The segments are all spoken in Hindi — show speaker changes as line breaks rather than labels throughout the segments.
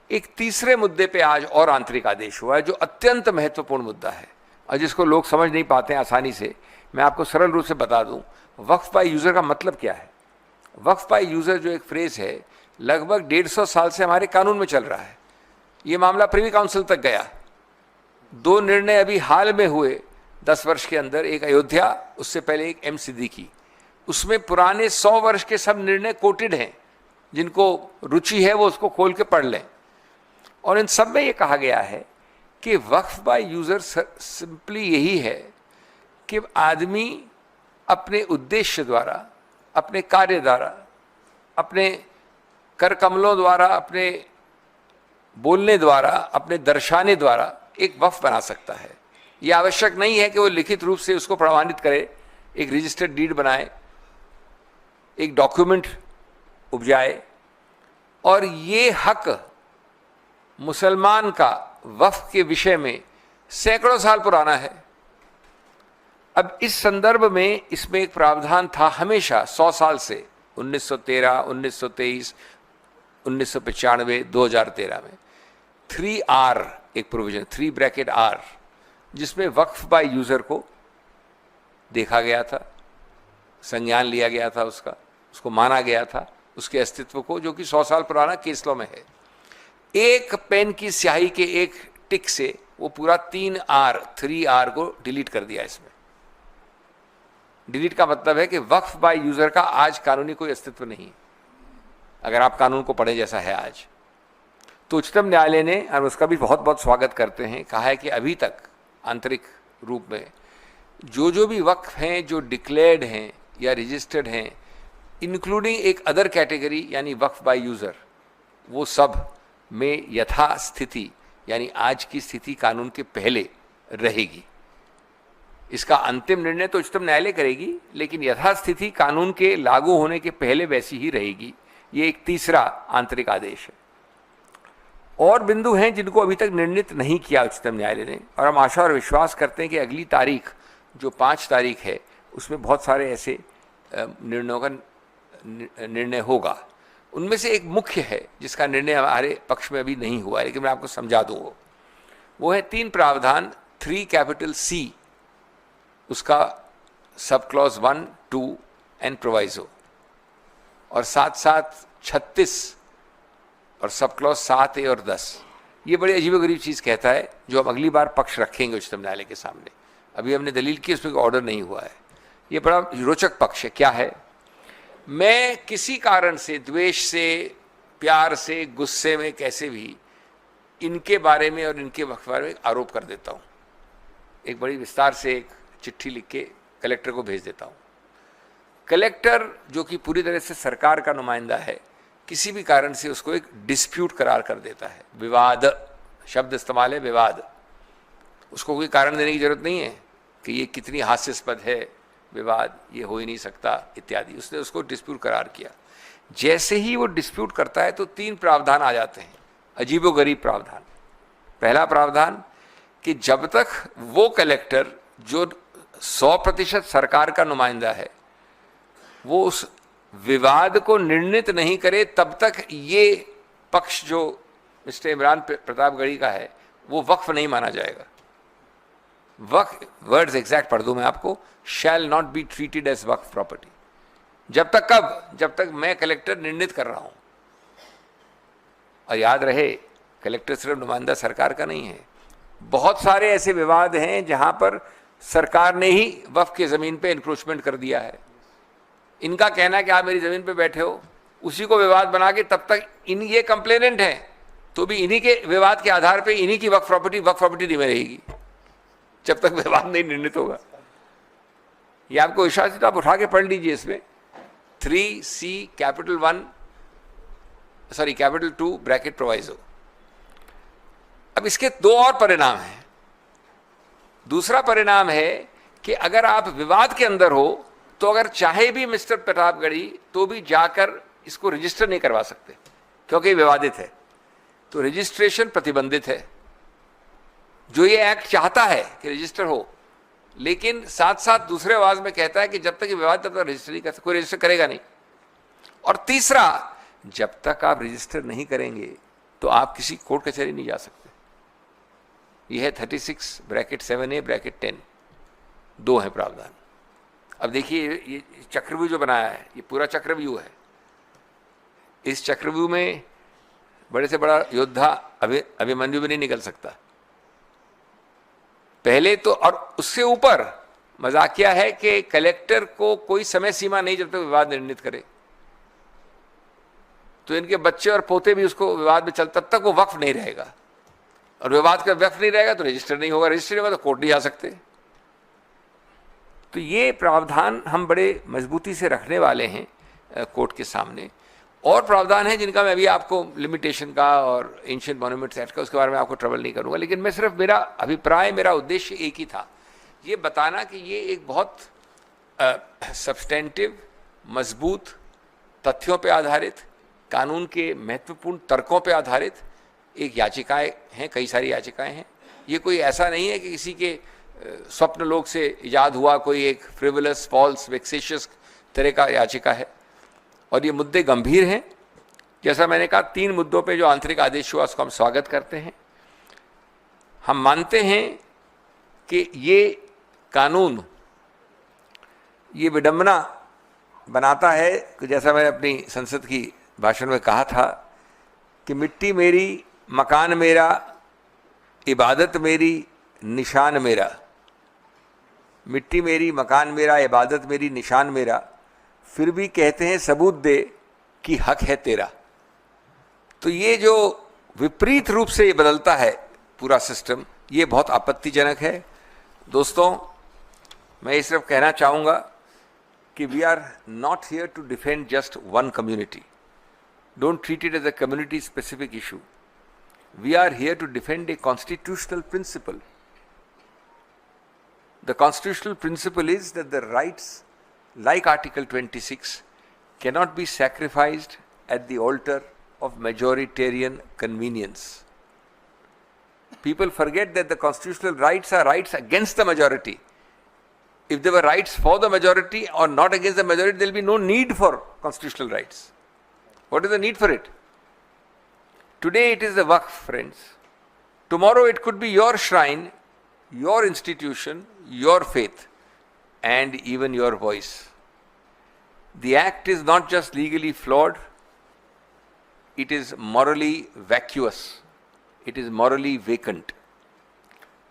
एक तीसरे मुद्दे पे आज और आंतरिक आदेश हुआ है जो अत्यंत महत्वपूर्ण मुद्दा है और जिसको लोग समझ नहीं पाते हैं आसानी से। मैं आपको सरल रूप से बता दूं, वक्फ बाय यूज़र का मतलब क्या है। वक्फ बाय यूज़र जो एक फ्रेज है, लगभग 150 साल से हमारे कानून में चल रहा है। ये मामला प्रिवी काउंसिल तक गया। 2 निर्णय अभी हाल में हुए 10 वर्ष के अंदर, एक अयोध्या, उससे पहले एक एम सिद्दीकी। उसमें पुराने 100 वर्ष के सब निर्णय कोटेड हैं, जिनको रुचि है वो उसको खोल के पढ़ लें। और इन सब में ये कहा गया है कि वक्फ बाय यूज़र सिंपली यही है कि आदमी अपने उद्देश्य द्वारा, अपने कार्य द्वारा, अपने कर कमलों द्वारा, अपने बोलने द्वारा, अपने दर्शाने द्वारा एक वक्फ बना सकता है। ये आवश्यक नहीं है कि वो लिखित रूप से उसको प्रमाणित करे, एक रजिस्टर्ड डीड बनाए, एक डॉक्यूमेंट उपजाए। और ये हक मुसलमान का वक्फ के विषय में सैकड़ों साल पुराना है। अब इस संदर्भ में इसमें एक प्रावधान था हमेशा 100 साल से, 1913, 1923, 1995, 2013 में 3R एक प्रोविजन, 3R, जिसमें वक्फ बाय यूज़र को देखा गया था, संज्ञान लिया गया था, उसको माना गया था, उसके अस्तित्व को, जो कि 100 साल पुराना केस लॉ में है। एक पेन की स्याही के एक टिक से वो पूरा 3R को डिलीट कर दिया। इसमें डिलीट का मतलब है कि वक्फ बाय यूज़र का आज कानूनी कोई अस्तित्व नहीं, अगर आप कानून को पढ़े जैसा है आज। तो उच्चतम न्यायालय ने, और उसका भी बहुत बहुत स्वागत करते हैं, कहा है कि अभी तक आंतरिक रूप में जो भी वक्फ हैं जो डिक्लेयर्ड हैं या रजिस्टर्ड हैं, इंक्लूडिंग एक अदर कैटेगरी यानी वक्फ बाय यूज़र, वो सब में यथास्थिति यानी आज की स्थिति कानून के पहले रहेगी। इसका अंतिम निर्णय तो उच्चतम न्यायालय करेगी, लेकिन यथास्थिति कानून के लागू होने के पहले वैसी ही रहेगी। ये एक तीसरा आंतरिक आदेश है। और बिंदु हैं जिनको अभी तक निर्णित नहीं किया उच्चतम न्यायालय ने, और हम आशा और विश्वास करते हैं कि अगली तारीख जो 5 तारीख है उसमें बहुत सारे ऐसे निर्णयों का निर्णय होगा। उनमें से एक मुख्य है जिसका निर्णय हमारे पक्ष में अभी नहीं हुआ है, लेकिन मैं आपको समझा दूँ। वो है 3 प्रावधान 3C, उसका सब क्लॉज 1, 2 एंड प्रोवाइजो, और साथ 36 और सब क्लॉज 7A और 10। ये बड़ी अजीबोगरीब चीज़ कहता है, जो हम अगली बार पक्ष रखेंगे उच्चतम न्यायालय के सामने। अभी हमने दलील की, उसमें ऑर्डर नहीं हुआ है। ये बड़ा रोचक पक्ष है। क्या है? मैं किसी कारण से, द्वेष से, प्यार से, गुस्से में, कैसे भी इनके बारे में और इनके वक्फ बारे में आरोप कर देता हूँ। एक बड़ी विस्तार से एक चिट्ठी लिख के कलेक्टर को भेज देता हूँ। कलेक्टर, जो कि पूरी तरह से सरकार का नुमाइंदा है, किसी भी कारण से उसको एक डिस्प्यूट करार कर देता है। विवाद शब्द इस्तेमाल है, विवाद। उसको कोई कारण देने की जरूरत नहीं है कि ये कितनी हास्यास्पद है, विवाद, ये हो ही नहीं सकता इत्यादि। उसने उसको डिस्प्यूट करार किया। जैसे ही वो डिस्प्यूट करता है तो 3 प्रावधान आ जाते हैं, अजीबोगरीब प्रावधान। पहला प्रावधान कि जब तक वो कलेक्टर जो 100% सरकार का नुमाइंदा है, वो उस विवाद को निर्णित नहीं करे, तब तक ये पक्ष जो मिस्टर इमरान प्रतापगढ़ी का है वो वक्फ नहीं माना जाएगा। वक्फ, वर्ड्स एग्जैक्ट पढ़ दूं मैं आपको, shall not be treated as वक्फ प्रॉपर्टी। जब तक कब? जब तक मैं कलेक्टर निर्णित कर रहा हूं। और याद रहे, कलेक्टर सिर्फ नुमाइंदा सरकार का नहीं है। बहुत सारे ऐसे विवाद हैं जहां पर सरकार ने ही वक्फ की जमीन पे इंक्रोचमेंट कर दिया है। इनका कहना है कि आप मेरी जमीन पे बैठे हो, उसी को विवाद बना के तब तक ये कंप्लेनेंट हैं, तो भी इन्हीं के विवाद के आधार पे इन्हीं की वक्फ प्रॉपर्टी नहीं रहेगी जब तक विवाद नहीं निर्णित होगा। ये आपको विश्वास है तो आप उठा के पढ़ लीजिए। इसमें 3C कैपिटल 2 ब्रैकेट प्रोवाइजो। अब इसके 2 और परिणाम हैं। दूसरा परिणाम है कि अगर आप विवाद के अंदर हो तो अगर चाहे भी मिस्टर प्रतापगढ़ी तो भी जाकर इसको रजिस्टर नहीं करवा सकते, क्योंकि विवादित है। तो रजिस्ट्रेशन प्रतिबंधित है। जो ये एक्ट चाहता है कि रजिस्टर हो, लेकिन साथ साथ दूसरे आवाज में कहता है कि जब तक ये विवाद तब तक रजिस्टर नहीं कर सकते, कोई रजिस्टर करेगा नहीं। और तीसरा, जब तक आप रजिस्टर नहीं करेंगे तो आप किसी कोर्ट कचहरी नहीं जा सकते। यह है 36(7A)(10), दो है प्रावधान। अब देखिए ये चक्रव्यूह जो बनाया है, ये पूरा चक्रव्यूह है। इस चक्रव्यूह में बड़े से बड़ा योद्धा अभिमन्यु भी नहीं निकल सकता पहले तो। और उससे ऊपर मजाकिया है कि कलेक्टर को कोई समय सीमा नहीं जब तक विवाद निर्णित करे, तो इनके बच्चे और पोते भी उसको विवाद में चल, तब तक वो वक्फ नहीं रहेगा। और विवाद का वक्फ नहीं रहेगा तो रजिस्टर नहीं होगा, रजिस्टर नहीं होगा तो कोर्ट नहीं जा सकते। तो ये प्रावधान हम बड़े मजबूती से रखने वाले हैं कोर्ट के सामने। और प्रावधान है जिनका मैं अभी आपको लिमिटेशन का और एंशिएंट मॉन्यूमेंट्स एक्ट का, उसके बारे में आपको ट्रबल नहीं करूंगा। लेकिन मैं सिर्फ मेरा अभिप्राय, मेरा उद्देश्य एक ही था, ये बताना कि ये एक बहुत सब्सटेंटिव, मजबूत, तथ्यों पे आधारित, कानून के महत्वपूर्ण तर्कों पे आधारित एक याचिकाएं हैं, कई सारी याचिकाएं हैं। ये कोई ऐसा नहीं है कि किसी के स्वप्न लोक से इजाद हुआ कोई एक फ्रिवलस, फॉल्स, वेक्सेशियस तरह का याचिका है। और ये मुद्दे गंभीर हैं। जैसा मैंने कहा, 3 मुद्दों पे जो आंतरिक आदेश हुआ उसको हम स्वागत करते हैं। हम मानते हैं कि ये कानून ये विडंबना बनाता है कि जैसा मैंने अपनी संसद की भाषण में कहा था कि मिट्टी मेरी, मकान मेरा, इबादत मेरी, निशान मेरा। मिट्टी मेरी, मकान मेरा, इबादत मेरी, निशान मेरा, फिर भी कहते हैं सबूत दे कि हक है तेरा। तो ये जो विपरीत रूप से ये बदलता है पूरा सिस्टम, ये बहुत आपत्तिजनक है। दोस्तों, मैं ये सिर्फ कहना चाहूँगा कि we are not here to defend just one community. Don't treat it as a community specific issue. We are here to defend a constitutional principle. The constitutional principle is that the rights, like Article 26, cannot be sacrificed at the altar of majoritarian convenience. People forget that the constitutional rights are rights against the majority. If there were rights for the majority or not against the majority, there will be no need for constitutional rights. What is the need for it? Today it is the Waqf, friends. Tomorrow it could be your shrine, your institution, your faith, and even your voice. The act is not just legally flawed, it is morally vacuous, it is morally vacant.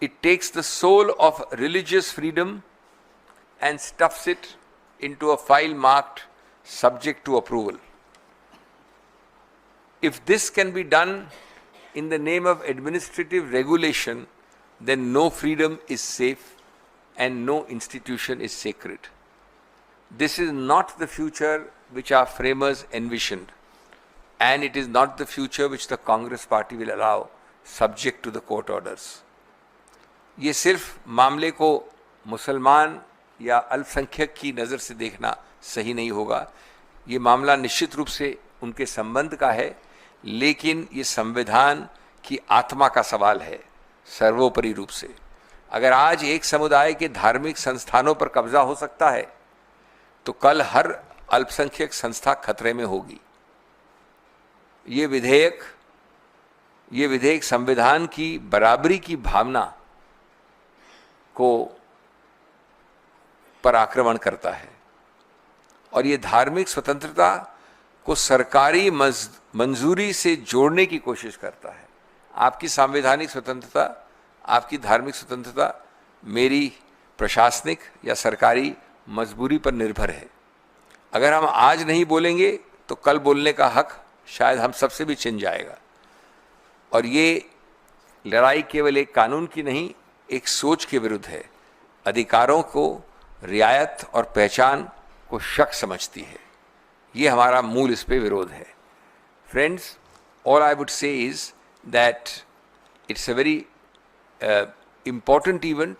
It takes the soul of religious freedom and stuffs it into a file marked subject to approval. If this can be done in the name of administrative regulation, then no freedom is safe and no institution is sacred. This is not the future which our framers envisioned, and it is not the future which the Congress party will allow subject to the court orders. ये सिर्फ मामले को मुसलमान या अल्पसंख्यक की नज़र से देखना सही नहीं होगा। ये मामला निश्चित रूप से उनके संबंध का है, लेकिन ये संविधान की आत्मा का सवाल है सर्वोपरि रूप से। अगर आज एक समुदाय के धार्मिक संस्थानों पर कब्जा हो सकता है, तो कल हर अल्पसंख्यक संस्था खतरे में होगी। ये विधेयक संविधान की बराबरी की भावना को पर आक्रमण करता है और ये धार्मिक स्वतंत्रता को सरकारी मंजूरी से जोड़ने की कोशिश करता है। आपकी संवैधानिक स्वतंत्रता, आपकी धार्मिक स्वतंत्रता मेरी प्रशासनिक या सरकारी मजबूरी पर निर्भर है। अगर हम आज नहीं बोलेंगे तो कल बोलने का हक शायद हम सबसे भी छिन जाएगा। और ये लड़ाई केवल एक कानून की नहीं, एक सोच के विरुद्ध है। अधिकारों को रियायत और पहचान को शक समझती है। ये हमारा मूल इस पे विरोध है। Friends, all I would say is that it's a very important event,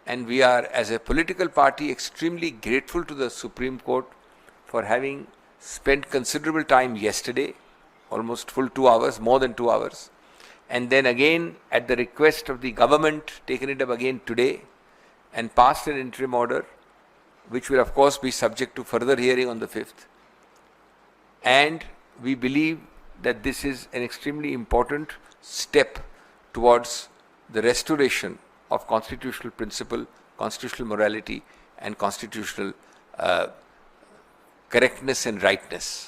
and we are, as a political party, extremely grateful to the Supreme Court for having spent considerable time yesterday, almost full 2 hours, more than 2 hours, and then again at the request of the government taken it up again today and passed an interim order which will of course be subject to further hearing on the 5th. And we believe that this is an extremely important step towards the restoration of constitutional principle, constitutional morality, and constitutional correctness and rightness.